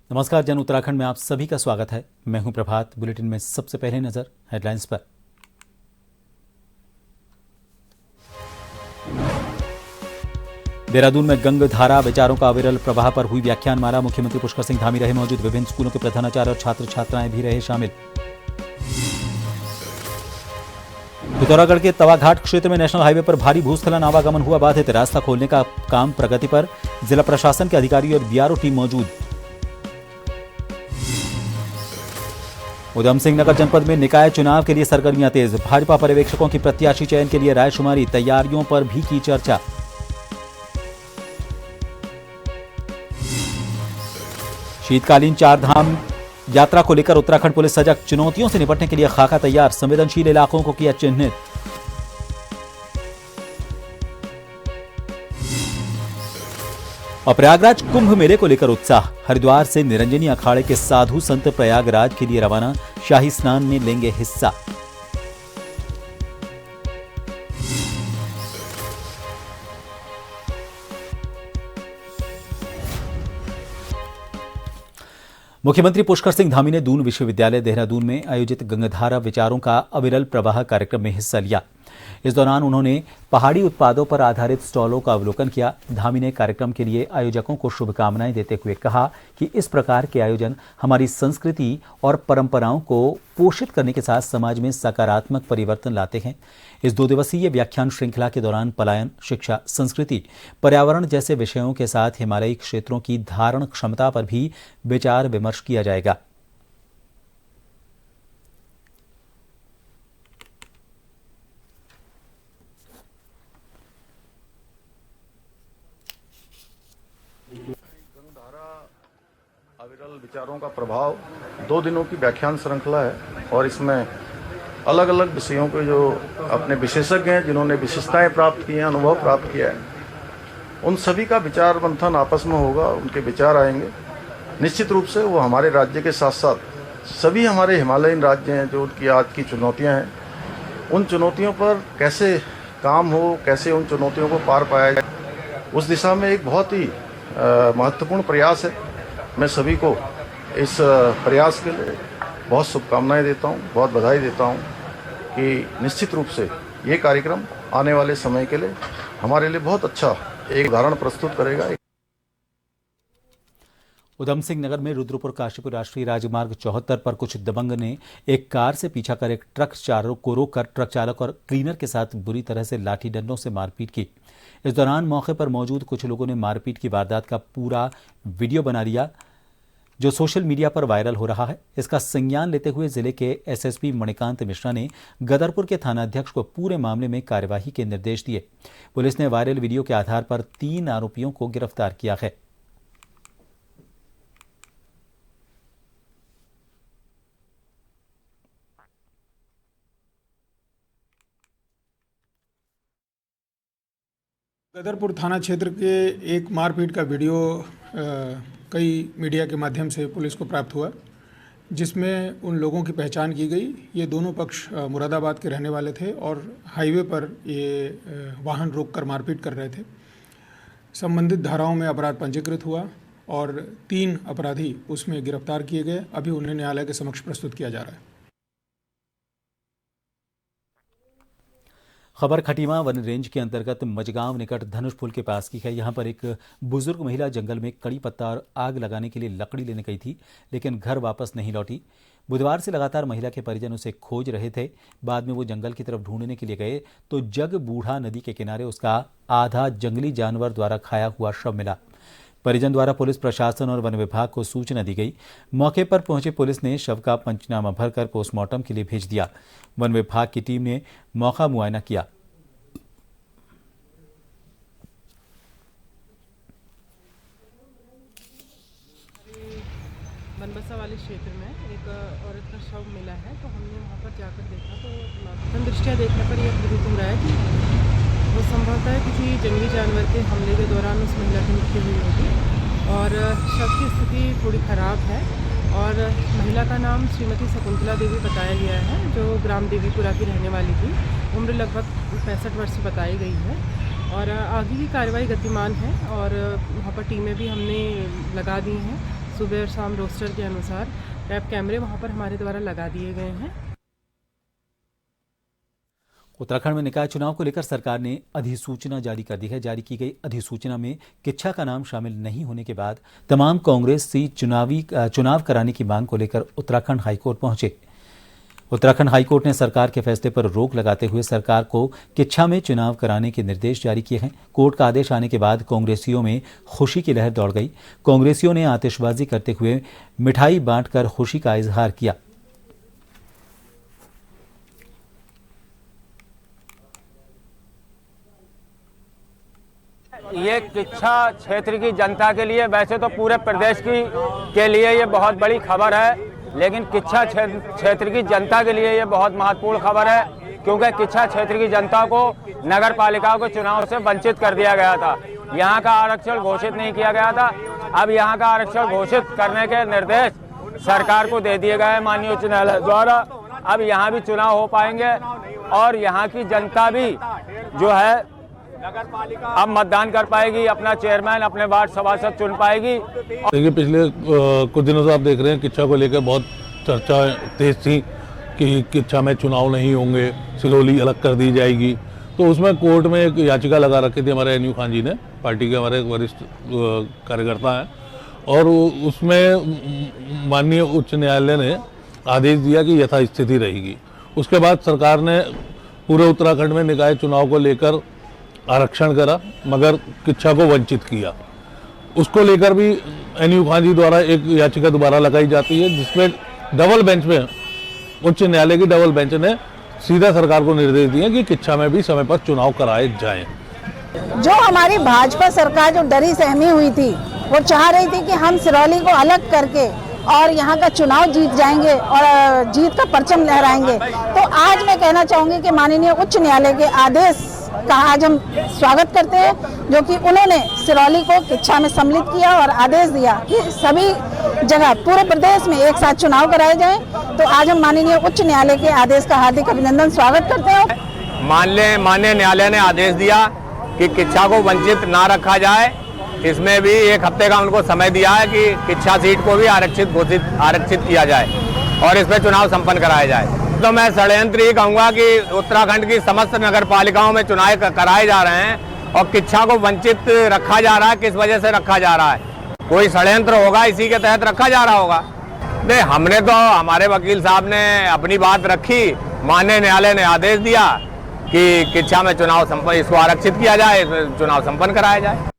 नमस्कार, जन उत्तराखंड में आप सभी का स्वागत है। मैं हूं प्रभात। बुलेटिन में सबसे पहले नजर हेडलाइंस पर। देहरादून में गंगधारा विचारों का अविरल प्रवाह पर हुई व्याख्यानमाला। मुख्यमंत्री पुष्कर सिंह धामी रहे मौजूद। विभिन्न स्कूलों के प्रधानाचार्य और छात्र छात्राएं भी रहे शामिल। पिथौरागढ़ के तवाघाट क्षेत्र में नेशनल हाईवे पर भारी भूस्खलन, आवागमन हुआ बाधित। रास्ता खोलने का काम प्रगति पर। जिला प्रशासन के अधिकारी और बीआरओ टीम मौजूद। उधम सिंह नगर जनपद में निकाय चुनाव के लिए सरगर्मियां तेज। भाजपा पर्यवेक्षकों की प्रत्याशी चयन के लिए रायशुमारी, तैयारियों पर भी की चर्चा। शीतकालीन चारधाम यात्रा को लेकर उत्तराखंड पुलिस सजग। चुनौतियों से निपटने के लिए खाका तैयार। संवेदनशील इलाकों को किया चिन्हित। और प्रयागराज कुंभ मेले को लेकर उत्साह। हरिद्वार से निरंजनी अखाड़े के साधु संत प्रयागराज के लिए रवाना। शाही स्नान में लेंगे हिस्सा। मुख्यमंत्री पुष्कर सिंह धामी ने दून विश्वविद्यालय देहरादून में आयोजित गंगधारा विचारों का अविरल प्रवाह कार्यक्रम में हिस्सा लिया। इस दौरान उन्होंने पहाड़ी उत्पादों पर आधारित स्टॉलों का अवलोकन किया। धामी ने कार्यक्रम के लिए आयोजकों को शुभकामनाएं देते हुए कहा कि इस प्रकार के आयोजन हमारी संस्कृति और परंपराओं को पोषित करने के साथ समाज में सकारात्मक परिवर्तन लाते हैं। इस 2 दिवसीय व्याख्यान श्रृंखला के दौरान पलायन, शिक्षा, संस्कृति, पर्यावरण जैसे विषयों के साथ हिमालयी क्षेत्रों की धारण क्षमता पर भी विचार विमर्श किया जाएगा। अविरल विचारों का प्रभाव 2 दिनों की व्याख्यान श्रृंखला है और इसमें अलग अलग विषयों के जो अपने विशेषज्ञ हैं, जिन्होंने विशेषताएं प्राप्त की हैं, अनुभव प्राप्त किया है, उन सभी का विचार मंथन आपस में होगा। उनके विचार आएंगे। निश्चित रूप से वो हमारे राज्य के साथ साथ सभी हमारे हिमालयन राज्य हैं, जो उनकी आज की चुनौतियाँ हैं, उन चुनौतियों पर कैसे काम हो, कैसे उन चुनौतियों को पार पाया जाए, उस दिशा में एक बहुत ही महत्वपूर्ण प्रयास है। मैं सभी को इस प्रयास के लिए बहुत शुभकामनाएं देता हूं, बहुत बधाई देता हूं कि निश्चित रूप से ये कार्यक्रम आने वाले समय के लिए हमारे लिए बहुत अच्छा एक उदाहरण प्रस्तुत करेगा। उधम सिंह नगर में रुद्रपुर काशीपुर राष्ट्रीय राजमार्ग 74 पर कुछ दबंग ने एक कार से पीछा कर एक ट्रक चालक को रोककर ट्रक चालक और क्लीनर के साथ बुरी तरह से लाठी डंडों से मारपीट की। इस दौरान मौके पर मौजूद कुछ लोगों ने मारपीट की वारदात का पूरा वीडियो बना लिया, जो सोशल मीडिया पर वायरल हो रहा है। इसका संज्ञान लेते हुए जिले के एसएसपी मणिकांत मिश्रा ने गदरपुर के थानाध्यक्ष को पूरे मामले में कार्यवाही के निर्देश दिए। पुलिस ने वायरल वीडियो के आधार पर 3 आरोपियों को गिरफ्तार किया है। गदरपुर थाना क्षेत्र के एक मारपीट का वीडियो कई मीडिया के माध्यम से पुलिस को प्राप्त हुआ, जिसमें उन लोगों की पहचान की गई। ये दोनों पक्ष मुरादाबाद के रहने वाले थे और हाईवे पर ये वाहन रोककर मारपीट कर रहे थे। संबंधित धाराओं में अपराध पंजीकृत हुआ और 3 अपराधी उसमें गिरफ्तार किए गए। अभी उन्हें न्यायालय के समक्ष प्रस्तुत किया जा रहा है। खबर खटीमा वन रेंज के अंतर्गत मजगांव निकट धनुष पुल के पास की है। यहां पर एक बुजुर्ग महिला जंगल में कड़ी पत्ता और आग लगाने के लिए लकड़ी लेने गई थी, लेकिन घर वापस नहीं लौटी। बुधवार से लगातार महिला के परिजन उसे खोज रहे थे। बाद में वो जंगल की तरफ ढूंढने के लिए गए तो जग बूढ़ा नदी के किनारे उसका आधा जंगली जानवर द्वारा खाया हुआ शव मिला। परिजन द्वारा पुलिस प्रशासन और वन विभाग को सूचना दी गई। मौके पर पहुंचे पुलिस ने शव का पंचनामा भरकर पोस्टमार्टम के लिए भेज दिया। वन विभाग की टीम ने मौका मुआयना किया। बनबसा वाले क्षेत्र में एक औरत का शव मिला है, तो हमने वहाँ पर जाकर देखा तो प्रथम दृष्टया देखने पर यह प्रतीत हो रहा है कि वो संभवतः किसी जंगली जानवर के हमले के दौरान उस महिला की मृत्यु हुई होगी और शव की स्थिति थोड़ी ख़राब है। और महिला का नाम श्रीमती शकुंतला देवी बताया गया है, जो ग्राम देवीपुरा की रहने वाली थी। उम्र लगभग 65 वर्ष बताई गई है और आगे की कार्रवाई गतिमान है और वहाँ पर टीमें भी हमने लगा दी हैं। सुबह और शाम रोस्टर के अनुसार वेब कैमरे वहाँ पर हमारे द्वारा लगा दिए गए हैं। उत्तराखंड में निकाय चुनाव को लेकर सरकार ने अधिसूचना जारी कर दी है। जारी की गई अधिसूचना में किच्छा का नाम शामिल नहीं होने के बाद तमाम कांग्रेसी चुनाव कराने की मांग को लेकर उत्तराखंड हाईकोर्ट पहुंचे। उत्तराखंड हाईकोर्ट ने सरकार के फैसले पर रोक लगाते हुए सरकार को किच्छा में चुनाव कराने के निर्देश जारी किए हैं। कोर्ट का आदेश आने के बाद कांग्रेसियों में खुशी की लहर दौड़ गई। कांग्रेसियों ने आतिशबाजी करते हुए मिठाई बांटकर खुशी का इजहार किया। ये किच्छा क्षेत्र की जनता के लिए, वैसे तो पूरे प्रदेश के लिए ये बहुत बड़ी खबर है, लेकिन किच्छा क्षेत्र की जनता के लिए ये बहुत महत्वपूर्ण खबर है, क्योंकि किच्छा क्षेत्र की जनता को नगर पालिकाओं के चुनाव से वंचित कर दिया गया था। यहाँ का आरक्षण घोषित नहीं किया गया था। अब यहाँ का आरक्षण घोषित करने के निर्देश सरकार को दे दिए गए माननीय उच्च न्यायालय द्वारा। अब यहाँ भी चुनाव हो पाएंगे और यहाँ की जनता भी जो है अब मतदान कर पाएगी, अपना चेयरमैन, अपने वार्ड सभासद चुन पाएगी। देखिए, पिछले कुछ दिनों से आप देख रहे हैं किच्छा को लेकर बहुत चर्चा तेज थी कि किच्छा में चुनाव नहीं होंगे, सिरोली अलग कर दी जाएगी। तो उसमें कोर्ट में एक याचिका लगा रखी थी हमारे एनयू खान जी ने, पार्टी के हमारे वरिष्ठ कार्यकर्ता हैं, और उसमें माननीय उच्च न्यायालय ने आदेश दिया कि यथास्थिति रहेगी। उसके बाद सरकार ने पूरे उत्तराखंड में निकाय चुनाव को लेकर आरक्षण करा, मगर किच्छा को वंचित किया। उसको लेकर भी एनयू खान जी द्वारा एक याचिका दोबारा लगाई जाती है, जिसमें डबल बेंच में उच्च न्यायालय की डबल बेंच ने सीधा सरकार को निर्देश दिए कि किच्छा में भी समय पर चुनाव कराए जाएं। जो हमारी भाजपा सरकार जो डरी सहमी हुई थी, वो चाह रही थी कि हम सिरौली को अलग करके और यहाँ का चुनाव जीत जाएंगे और जीत का परचम लहराएंगे। तो आज मैं कहना चाहूँगी कि माननीय उच्च न्यायालय के आदेश का आज हम स्वागत करते हैं, जो कि उन्होंने सिरौली को किच्छा में सम्मिलित किया और आदेश दिया कि सभी जगह पूरे प्रदेश में एक साथ चुनाव कराए जाएं। तो आज हम माननीय उच्च न्यायालय के आदेश का हार्दिक अभिनंदन स्वागत करते हैं। माननीय न्यायालय ने आदेश दिया कि किच्छा को वंचित ना रखा जाए। इसमें भी एक हफ्ते का उनको समय दिया है कि किच्छा सीट को भी आरक्षित किया जाए और इस पर चुनाव संपन्न कराया जाए। तो मैं षड्यंत्र ही कहूँगा कि उत्तराखंड की समस्त नगर पालिकाओं में चुनाव कराए जा रहे हैं और किच्छा को वंचित रखा जा रहा है। किस वजह से रखा जा रहा है? कोई षड्यंत्र होगा, इसी के तहत रखा जा रहा होगा। नहीं, हमने तो, हमारे वकील साहब ने अपनी बात रखी, माननीय न्यायालय ने आदेश दिया कि किच्छा में चुनाव संपन्न, इसको आरक्षित किया जाए, चुनाव संपन्न कराया जाए।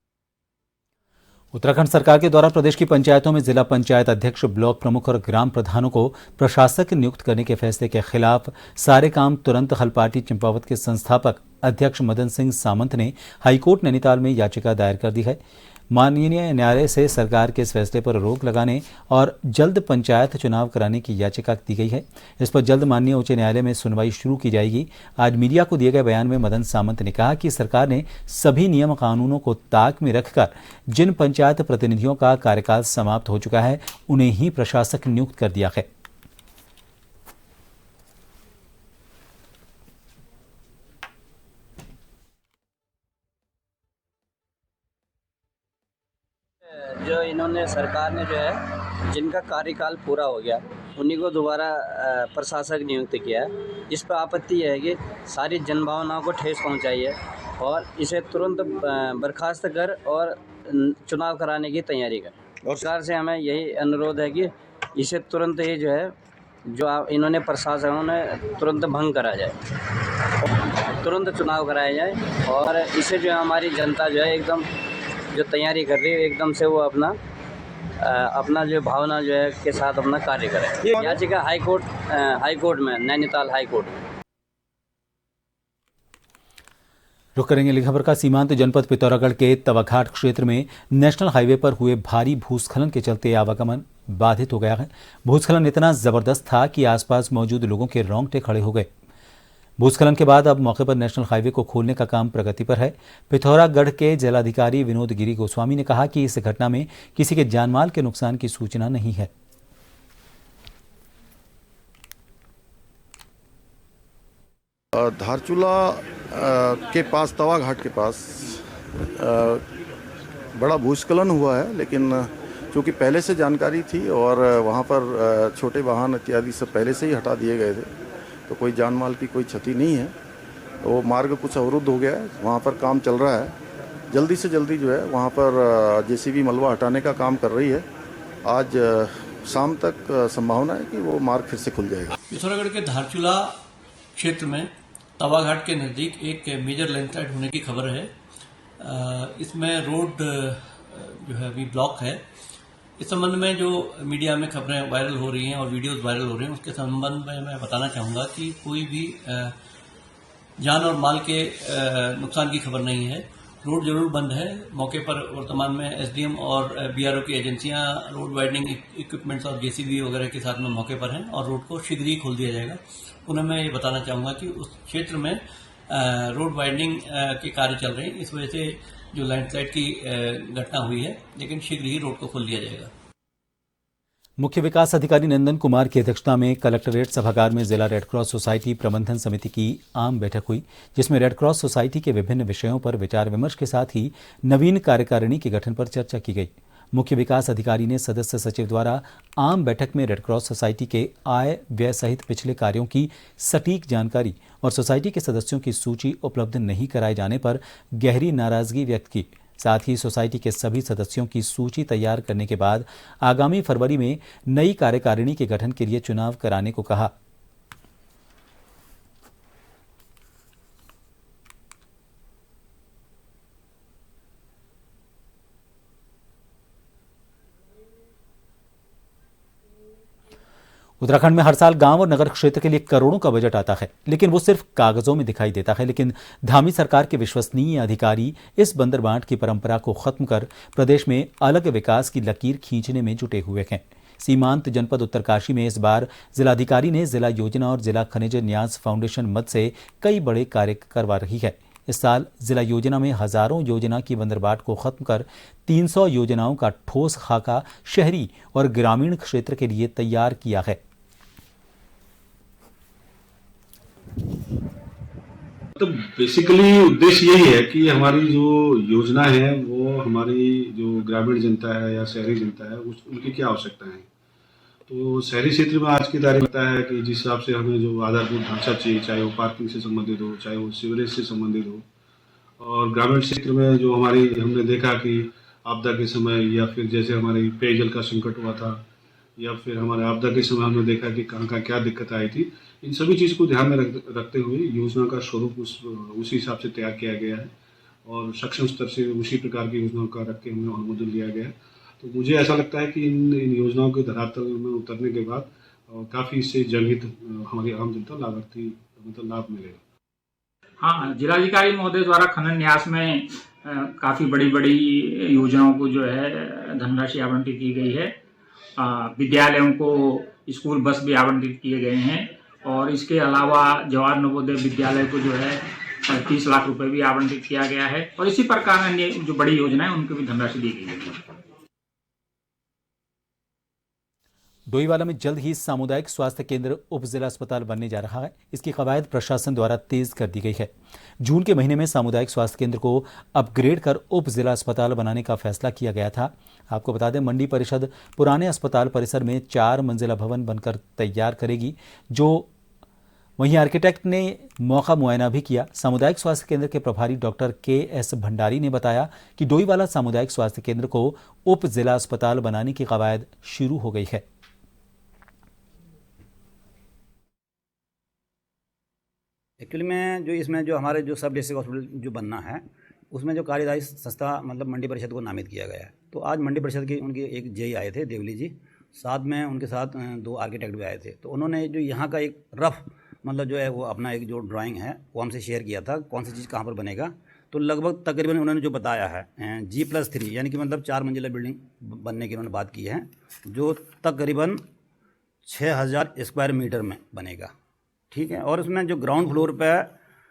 उत्तराखंड सरकार के द्वारा प्रदेश की पंचायतों में जिला पंचायत अध्यक्ष, ब्लॉक प्रमुख और ग्राम प्रधानों को प्रशासक नियुक्त करने के फैसले के खिलाफ सारे काम तुरंत हल पार्टी चंपावत के संस्थापक अध्यक्ष मदन सिंह सामंत ने हाईकोर्ट नैनीताल में याचिका दायर कर दी है। माननीय न्यायालय से सरकार के इस फैसले पर रोक लगाने और जल्द पंचायत चुनाव कराने की याचिका दी गई है। इस पर जल्द माननीय उच्च न्यायालय में सुनवाई शुरू की जाएगी। आज मीडिया को दिए गए बयान में मदन सामंत ने कहा कि सरकार ने सभी नियम कानूनों को ताक में रखकर जिन पंचायत प्रतिनिधियों का कार्यकाल समाप्त हो चुका है, उन्हें ही प्रशासक नियुक्त कर दिया है। जो इन्होंने, सरकार ने जो है जिनका कार्यकाल पूरा हो गया, उन्हीं को दोबारा प्रशासक नियुक्त किया है। इस पर आपत्ति है कि सारी जनभावनाओं को ठेस पहुंचाई है और इसे तुरंत बर्खास्त कर और चुनाव कराने की तैयारी कर। और सरकार से हमें यही अनुरोध है कि इसे तुरंत ही जो है, जो इन्होंने प्रशासकों ने तुरंत भंग करा जाए, तुरंत चुनाव कराया जाए और इसे जो है हमारी जनता जो है एकदम जो तैयारी कर रही है, एकदम से वो अपना जो भावना जो है के साथ अपना कार्य करें। याचिका हाईकोर्ट में, नैनीताल हाईकोर्ट में। रुक करेंगे अगली खबर का। सीमांत जनपद पिथौरागढ़ के तवाघाट क्षेत्र में नेशनल हाईवे पर हुए भारी भूस्खलन के चलते आवागमन बाधित हो गया है। भूस्खलन इतना जबरदस्त था कि आसपास मौजूद लोगों के रोंगटे खड़े हो गए। भूस्खलन के बाद अब मौके पर नेशनल हाईवे को खोलने का काम प्रगति पर है। पिथौरागढ़ के जिलाधिकारी विनोद गिरी गोस्वामी ने कहा कि इस घटना में किसी के जानमाल के नुकसान की सूचना नहीं है। धारचूला के पास, तवाघाट के पास बड़ा भूस्खलन हुआ है, लेकिन क्योंकि पहले से जानकारी थी और वहाँ पर छोटे वाहन इत्यादि सब पहले से ही हटा दिए गए थे, तो कोई जान माल की कोई क्षति नहीं है। तो वो मार्ग कुछ अवरुद्ध हो गया है, वहाँ पर काम चल रहा है। जल्दी से जल्दी जो है वहाँ पर जेसीबी मलबा हटाने का काम कर रही है। आज शाम तक संभावना है कि वो मार्ग फिर से खुल जाएगा। पिथौरागढ़ के धारचूला क्षेत्र में तवाघाट के नज़दीक एक मेजर लैंडस्लाइड होने की खबर है। इसमें रोड जो है अभी ब्लॉक है। इस संबंध में जो मीडिया में खबरें वायरल हो रही हैं और वीडियोस वायरल हो रहे हैं, उसके संबंध में मैं बताना चाहूँगा कि कोई भी जान और माल के नुकसान की खबर नहीं है। रोड जरूर बंद है। मौके पर वर्तमान में एसडीएम और बीआरओ की एजेंसियां रोड वाइडनिंग इक्विपमेंट्स और जेसीबी वगैरह के साथ में मौके पर हैं और रोड को शीघ्र ही खोल दिया जाएगा। उन्हें मैं ये बताना चाहूँगा कि उस क्षेत्र में रोड वाइडनिंग के कार्य चल रहे हैं। इस वजह से जो लैंडस्लाइड की घटना हुई है, लेकिन शीघ्र ही रोड को खोल दिया जाएगा। मुख्य विकास अधिकारी नंदन कुमार की अध्यक्षता में कलेक्ट्रेट सभागार में जिला रेडक्रॉस सोसाइटी प्रबंधन समिति की आम बैठक हुई, जिसमें रेडक्रॉस सोसाइटी के विभिन्न विषयों पर विचार विमर्श के साथ ही नवीन कार्यकारिणी के गठन पर चर्चा की गई। मुख्य विकास अधिकारी ने सदस्य सचिव द्वारा आम बैठक में रेडक्रॉस सोसाइटी के आय व्यय सहित पिछले कार्यों की सटीक जानकारी और सोसाइटी के सदस्यों की सूची उपलब्ध नहीं कराए जाने पर गहरी नाराजगी व्यक्त की। साथ ही सोसाइटी के सभी सदस्यों की सूची तैयार करने के बाद आगामी फरवरी में नई कार्यकारिणी के गठन के लिए चुनाव कराने को कहा। उत्तराखंड में हर साल गांव और नगर क्षेत्र के लिए करोड़ों का बजट आता है, लेकिन वो सिर्फ कागजों में दिखाई देता है। लेकिन धामी सरकार के विश्वसनीय अधिकारी इस बंदरबांट की परंपरा को खत्म कर प्रदेश में अलग विकास की लकीर खींचने में जुटे हुए हैं। सीमांत जनपद उत्तरकाशी में इस बार जिलाधिकारी ने जिला योजना और जिला खनिज न्यास फाउंडेशन मद से कई बड़े कार्य करवा रही है। इस साल जिला योजना में हजारों योजना की बंदरबाट को खत्म कर 300 योजनाओं का ठोस खाका शहरी और ग्रामीण क्षेत्र के लिए तैयार किया है। तो बेसिकली उद्देश्य यही है कि हमारी जो योजना है वो हमारी जो ग्रामीण जनता है या शहरी जनता है उनकी क्या आवश्यकता है। तो शहरी क्षेत्र में आज की तारीख लगता है कि जिस हिसाब से हमें जो आधारभूत ढांचा चाहिए, चाहे वो पार्किंग से संबंधित हो, चाहे वो सीवरेज से संबंधित हो, और ग्रामीण क्षेत्र में जो हमारी हमने देखा कि आपदा के समय या फिर जैसे हमारी पेयजल का संकट हुआ था या फिर हमारे आपदा के समय हमने देखा कि कहाँ क्या दिक्कत आई थी। इन सभी चीज़ को ध्यान में रखते हुए योजना का स्वरूप उसी हिसाब से तैयार किया गया है और सक्षम स्तर से उसी प्रकार की योजनाओं का रख के हमें अनुमोदन लिया गया है। तो मुझे ऐसा लगता है कि इन योजनाओं के धरातल में उतरने के बाद काफ़ी इससे जनहित हमारी आम जनता लाभार्थी मतलब लाभ मिलेगा। हाँ, जिलाधिकारी महोदय द्वारा खनन न्यास में काफ़ी बड़ी योजनाओं को जो है धनराशि आवंटित की गई है। विद्यालयों को स्कूल बस भी आवंटित किए गए हैं और इसके अलावा जवाहर नवोदय विद्यालय को जो है 30 लाख रुपए भी आवंटित किया गया है और इसी प्रकार अन्य जो बड़ी योजना है उनको भी धनराशि दी गई है। डोईवाला में जल्द ही सामुदायिक स्वास्थ्य केंद्र उप जिला अस्पताल बनने जा रहा है। इसकी कवायद प्रशासन द्वारा तेज कर दी गई है। जून के महीने में सामुदायिक स्वास्थ्य केंद्र को अपग्रेड कर उप जिला अस्पताल बनाने का फैसला किया गया था। आपको बता दें, मंडी परिषद पुराने अस्पताल परिसर में 4 मंजिला भवन बनकर तैयार करेगी, जो वहीं आर्किटेक्ट ने मौका मुआयना भी किया। सामुदायिक स्वास्थ्य केंद्र के प्रभारी डॉक्टर के.एस. भंडारी ने बताया कि डोईवाला सामुदायिक स्वास्थ्य केंद्र को उप जिला अस्पताल बनाने की कवायद शुरू हो गई है। एक्चुअली में जो इसमें जो हमारे जो सब डिस्ट्रिक्ट हॉस्पिटल जो बनना है उसमें जो कार्यदायी संस्था मतलब मंडी परिषद को नामित किया गया है। तो आज मंडी परिषद की उनके एक जेई आए थे, देवली जी, साथ में उनके साथ 2 आर्किटेक्ट भी आए थे। तो उन्होंने जो यहाँ का एक रफ मतलब जो है वो अपना एक जो ड्राइंग है वो हमसे शेयर किया था, कौन सी चीज़ कहाँ पर बनेगा। तो लगभग तकरीबन उन्होंने जो बताया है G+3 यानी कि मतलब 4 मंजिला बिल्डिंग बनने की उन्होंने बात की है, जो तकरीबन 6000 स्क्वायर मीटर में बनेगा। ठीक है। और उसमें जो ग्राउंड फ्लोर पे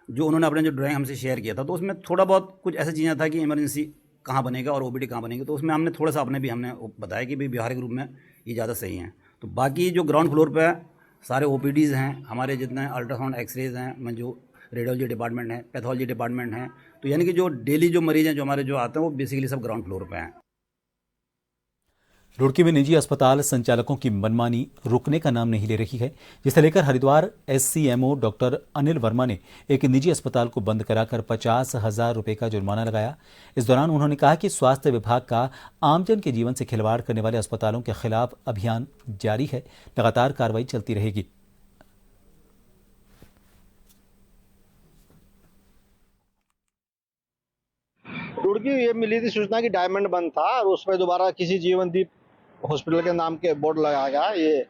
जो उन्होंने अपने जो ड्राइंग हमसे शेयर किया था, तो उसमें थोड़ा बहुत कुछ ऐसी चीज़ें था कि इमरजेंसी कहाँ बनेगा और ओपीडी कहाँ बनेगी। तो उसमें हमने थोड़ा सा हमने बताया कि भाई व्यवहारिक रूप में ये ज़्यादा सही है। तो बाकी जो ग्राउंड फ्लोर पे सारे ओपीडीज़ हैं, हमारे जितने अल्ट्रासाउंड एक्सरेज हैं, जो रेडियोलॉजी डिपार्टमेंट है, पैथोलॉजी डिपार्टमेंट है, तो यानी कि जो डेली जो मरीज़ हैं जो हमारे जो आते हैं वो बेसिकली सब ग्राउंड फ्लोर पे हैं। रुड़की में निजी अस्पताल संचालकों की मनमानी रुकने का नाम नहीं ले रही है, जिसे लेकर हरिद्वार SCMO डॉक्टर अनिल वर्मा ने एक निजी अस्पताल को बंद कराकर 50,000 रुपए का जुर्माना लगाया। इस दौरान उन्होंने कहा कि स्वास्थ्य विभाग का आमजन के जीवन से खिलवाड़ करने वाले अस्पतालों के खिलाफ अभियान जारी है, लगातार कार्रवाई चलती रहेगी। रुड़की ये मिली थी सूचना की डायमंड बंद था और उसमें दोबारा किसी जीवनदीप हॉस्पिटल के नाम के बोर्ड लगाया गया। ये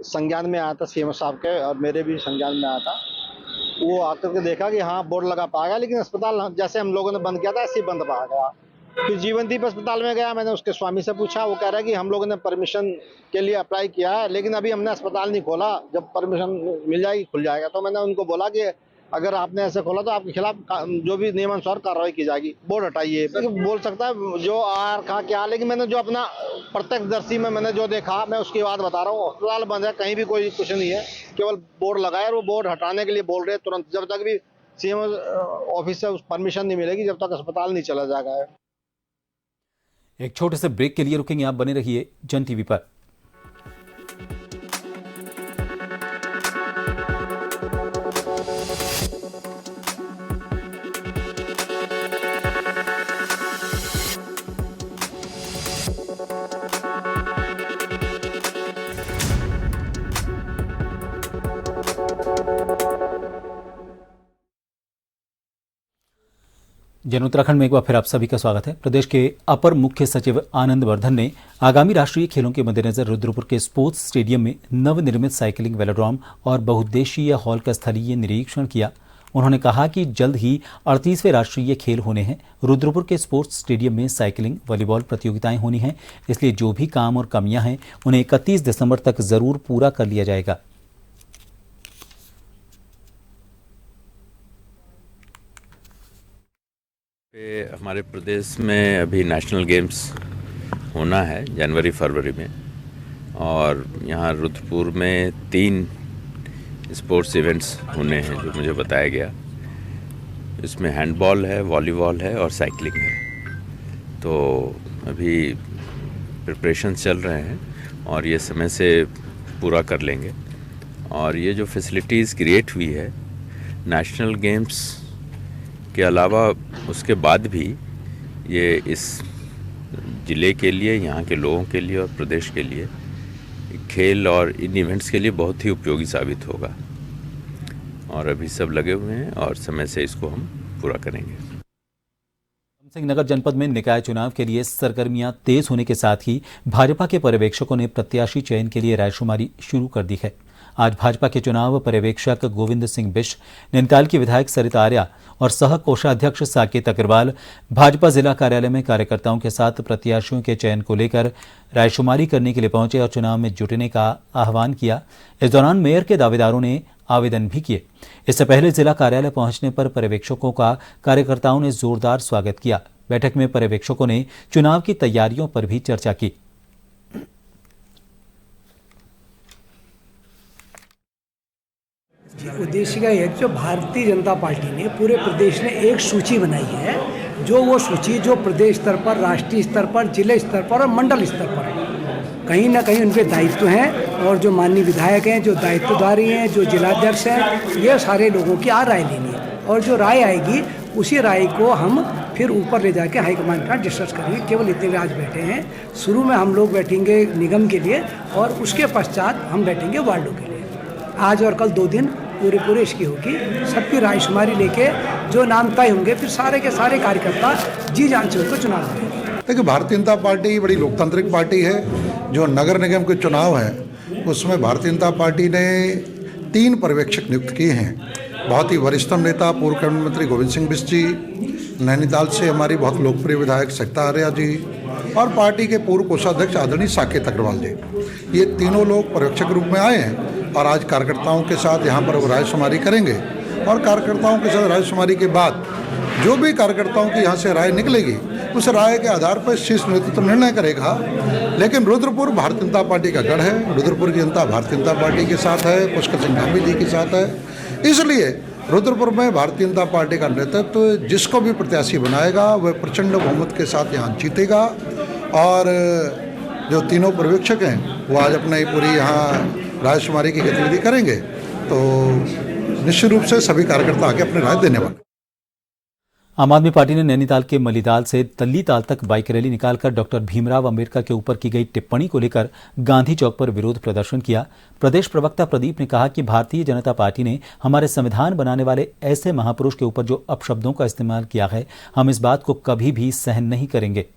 संज्ञान में आया था CM साहब के और मेरे भी संज्ञान में आया था। वो आकर के देखा कि हाँ बोर्ड लगा पाएगा, लेकिन अस्पताल जैसे हम लोगों ने बंद किया था ऐसे ही बंद पा गया। फिर जीवनदीप अस्पताल में गया, मैंने उसके स्वामी से पूछा, वो कह रहा है कि हम लोगों ने परमिशन के लिए अप्लाई किया है, लेकिन अभी हमने अस्पताल नहीं खोला, जब परमिशन मिल जाएगी खुल जाएगा। तो मैंने उनको बोला कि अगर आपने ऐसे खोला तो आपके खिलाफ जो भी नियमानुसार कार्रवाई की जाएगी, बोर्ड हटाइए। बोल सकता है जो आर कहा क्या, लेकिन मैंने जो अपना प्रत्यक्षदर्शी में मैंने जो देखा मैं उसकी बात बता रहा हूँ। अस्पताल बंद है, कहीं भी कोई कुछ नहीं है, केवल बोर्ड लगाया और वो बोर्ड हटाने के लिए बोल रहे तुरंत। जब तक भी CM ऑफिस से परमिशन नहीं मिलेगी जब तक अस्पताल नहीं चला जाएगा। एक छोटे से ब्रेक के लिए रुकेंगे, आप बने रहिए जन TV पर। जन उत्तराखंड में एक बार फिर आप सभी का स्वागत है। प्रदेश के अपर मुख्य सचिव आनंद वर्धन ने आगामी राष्ट्रीय खेलों के मद्देनजर रुद्रपुर के स्पोर्ट्स स्टेडियम में नवनिर्मित साइकिलिंग वेलोड्रोम और बहुउद्देशीय हॉल का स्थलीय निरीक्षण किया। उन्होंने कहा कि जल्द ही 38वें राष्ट्रीय खेल होने हैं। रुद्रपुर के स्पोर्ट्स स्टेडियम में साइकिलिंग, वॉलीबॉल प्रतियोगिताएं होनी हैं, इसलिए जो भी काम और कमियां हैं उन्हें 31 दिसंबर तक जरूर पूरा कर लिया जाएगा। हमारे प्रदेश में अभी नेशनल गेम्स होना है जनवरी-फरवरी में, और यहाँ रुद्रपुर में 3 स्पोर्ट्स इवेंट्स होने हैं जो मुझे बताया गया। इसमें हैंडबॉल है, वॉलीबॉल है और साइकिलिंग है। तो अभी प्रिपरेशंस चल रहे हैं और ये समय से पूरा कर लेंगे। और ये जो फैसिलिटीज़ क्रिएट हुई है नेशनल गेम्स के अलावा उसके बाद भी ये इस ज़िले के लिए, यहाँ के लोगों के लिए और प्रदेश के लिए खेल और इन इवेंट्स के लिए बहुत ही उपयोगी साबित होगा। और अभी सब लगे हुए हैं और समय से इसको हम पूरा करेंगे। सिंह नगर जनपद में निकाय चुनाव के लिए सरगर्मियां तेज होने के साथ ही भाजपा के पर्यवेक्षकों ने प्रत्याशी चयन के लिए रायशुमारी शुरू कर दी है। आज भाजपा के चुनाव पर्यवेक्षक गोविंद सिंह बिष्ट, नैनीताल की विधायक सरिता आर्या और सह कोषाध्यक्ष साकेत अग्रवाल भाजपा जिला कार्यालय में कार्यकर्ताओं के साथ प्रत्याशियों के चयन को लेकर रायशुमारी करने के लिए पहुंचे और चुनाव में जुटने का आह्वान किया। इस दौरान मेयर के दावेदारों ने आवेदन भी किए। इससे पहले जिला कार्यालय पहुंचने पर पर्यवेक्षकों का कार्यकर्ताओं ने जोरदार स्वागत किया। बैठक में पर्यवेक्षकों ने चुनाव की तैयारियों पर भी चर्चा की। उद्देश्य का है, जो भारतीय जनता पार्टी ने पूरे प्रदेश में एक सूची बनाई है, जो वो सूची जो प्रदेश स्तर पर, राष्ट्रीय स्तर पर, जिले स्तर पर और मंडल स्तर पर है। कहीं ना कहीं उनके दायित्व हैं और जो माननीय विधायक हैं, जो दायित्वधारी हैं, जो जिलाध्यक्ष हैं, ये सारे लोगों की राय लेनी है और जो राय आएगी उसी राय को हम फिर ऊपर ले जाके हाईकमान का डिस्कस करेंगे। केवल इतने आज बैठे हैं। शुरू में हम लोग बैठेंगे निगम के लिए और उसके पश्चात हम बैठेंगे वार्डों के लिए। आज और कल 2 दिन पूरे इसकी होगी। सबकी रायशुमारी लेके जो नाम तय होंगे फिर सारे के सारे कार्यकर्ता जी जान से उनको चुनाव करेंगे। देखिए, भारतीय जनता पार्टी बड़ी लोकतांत्रिक पार्टी है। जो नगर निगम के चुनाव है उसमें भारतीय जनता पार्टी ने 3 पर्यवेक्षक नियुक्त किए हैं। बहुत ही वरिष्ठ नेता पूर्व कैबिनेट मंत्री गोविंद सिंह बिष्ट जी, नैनीताल से हमारी बहुत लोकप्रिय विधायक सरिता आर्या जी और पार्टी के पूर्व कोषाध्यक्ष आदरणीय साकेत अग्रवाल जी, ये तीनों लोग पर्यवेक्षक रूप में आए हैं और आज कार्यकर्ताओं के साथ यहाँ पर रायशुमारी करेंगे। और कार्यकर्ताओं के साथ रायशुमारी के बाद जो भी कार्यकर्ताओं की यहाँ से राय निकलेगी उस राय के आधार पर शीर्ष नेतृत्व निर्णय करेगा। लेकिन रुद्रपुर भारतीय जनता पार्टी का गढ़ है। रुद्रपुर की जनता भारतीय जनता पार्टी के साथ है, पुष्कर सिंह धामी जी के साथ है। इसलिए रुद्रपुर में भारतीय जनता पार्टी का नेतृत्व जिसको भी प्रत्याशी बनाएगा वह प्रचंड बहुमत के साथ यहाँ जीतेगा और जो तीनों पर्यवेक्षक हैं वो आज अपने पूरी यहाँ राजकुमारी की गतिविधि करेंगे, तो निश्चित रूप से सभी कार्यकर्ता आके अपनी राय देने वाले। आम आदमी पार्टी ने नैनीताल के मलीदाल से तल्लीताल तक बाइक रैली निकालकर डॉक्टर भीमराव अंबेडकर के ऊपर की गई टिप्पणी को लेकर गांधी चौक पर विरोध प्रदर्शन किया। प्रदेश प्रवक्ता प्रदीप ने कहा कि भारतीय जनता पार्टी ने हमारे संविधान बनाने वाले ऐसे महापुरुष के ऊपर जो अपशब्दों का इस्तेमाल किया है, हम इस बात को कभी भी सहन नहीं करेंगे।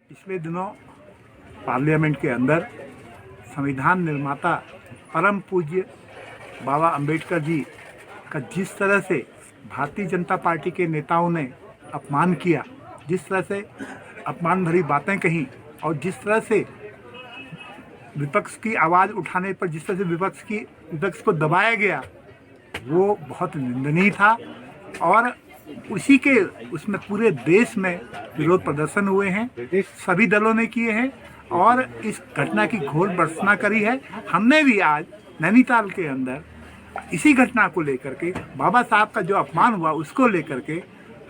पिछले दिनों पार्लियामेंट के अंदर संविधान निर्माता परम पूज्य बाबा अंबेडकर जी का जिस तरह से भारतीय जनता पार्टी के नेताओं ने अपमान किया, जिस तरह से अपमान भरी बातें कही और जिस तरह से विपक्ष की आवाज़ उठाने पर जिस तरह से विपक्ष को दबाया गया, वो बहुत निंदनीय था। और उसी के उसमें पूरे देश में विरोध प्रदर्शन हुए हैं, सभी दलों ने किए हैं और इस घटना की घोर भर्त्सना करी है। हमने भी आज नैनीताल के अंदर इसी घटना को लेकर के, बाबा साहब का जो अपमान हुआ उसको लेकर के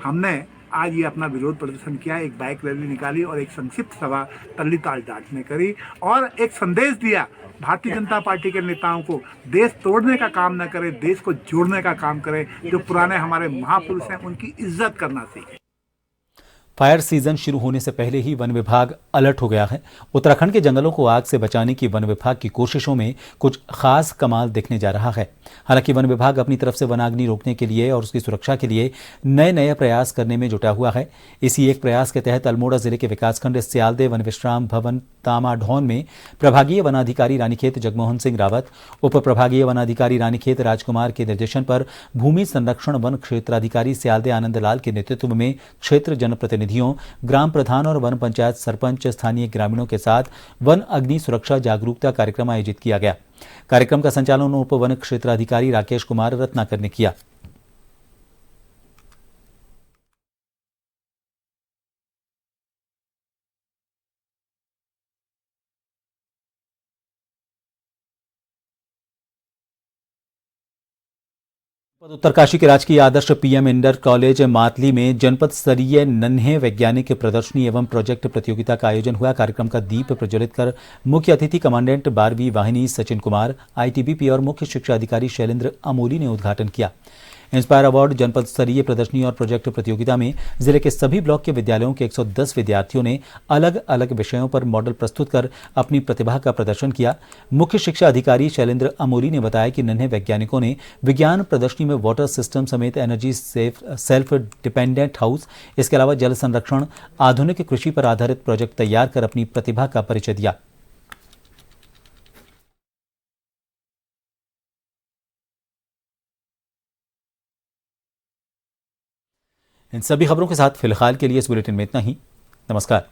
हमने आज ये अपना विरोध प्रदर्शन किया, एक बाइक रैली निकाली और एक संक्षिप्त सभा तल्लीताल डाक में करी और एक संदेश दिया भारतीय जनता पार्टी के नेताओं को, देश तोड़ने का काम न करे, देश को जोड़ने का काम करे। जो पुराने हमारे महापुरुष हैं उनकी इज्जत करना सीखे। फायर सीजन शुरू होने से पहले ही वन विभाग अलर्ट हो गया है। उत्तराखंड के जंगलों को आग से बचाने की वन विभाग की कोशिशों में कुछ खास कमाल देखने जा रहा है। हालांकि वन विभाग अपनी तरफ से वनाग्नि रोकने के लिए और उसकी सुरक्षा के लिए नए प्रयास करने में जुटा हुआ है। इसी एक प्रयास के तहत अल्मोड़ा जिले के विकासखंड स्यालदे वन विश्राम भवन तामाढौन में प्रभागीय वनाधिकारी रानीखेत जगमोहन सिंह रावत, उप प्रभागीय वनाधिकारी रानीखेत राजकुमार के निर्देशन पर भूमि संरक्षण वन क्षेत्राधिकारी स्यालदे आनंदलाल के नेतृत्व में क्षेत्र जनप्रतिनिधियों, ग्राम प्रधान और वन पंचायत सरपंच, स्थानीय ग्रामीणों के साथ वन अग्नि सुरक्षा जागरूकता कार्यक्रम आयोजित किया गया। कार्यक्रम का संचालन उप वन क्षेत्राधिकारी राकेश कुमार रत्नाकर ने किया। उत्तरकाशी के राजकीय आदर्श पीएम इंटर कॉलेज मातली में जनपद स्तरीय नन्हे वैज्ञानिक प्रदर्शनी एवं प्रोजेक्ट प्रतियोगिता का आयोजन हुआ। कार्यक्रम का दीप प्रज्वलित कर मुख्य अतिथि कमांडेंट 12वीं वाहिनी सचिन कुमार, आईटीबीपी और मुख्य शिक्षा अधिकारी शैलेंद्र अमोली ने उद्घाटन किया। इंस्पायर अवार्ड जनपद स्तरीय प्रदर्शनी और प्रोजेक्ट प्रतियोगिता में जिले के सभी ब्लॉक के विद्यालयों के 110 विद्यार्थियों ने अलग अलग विषयों पर मॉडल प्रस्तुत कर अपनी प्रतिभा का प्रदर्शन किया। मुख्य शिक्षा अधिकारी शैलेंद्र अमोली ने बताया कि नन्हे वैज्ञानिकों ने विज्ञान प्रदर्शनी में वाटर सिस्टम समेत एनर्जी सेल्फ डिपेंडेंट हाउस, इसके अलावा जल संरक्षण, आधुनिक कृषि पर आधारित प्रोजेक्ट तैयार कर अपनी प्रतिभा का परिचय दिया। इन सभी खबरों के साथ फिलहाल के लिए इस बुलेटिन में इतना ही। नमस्कार।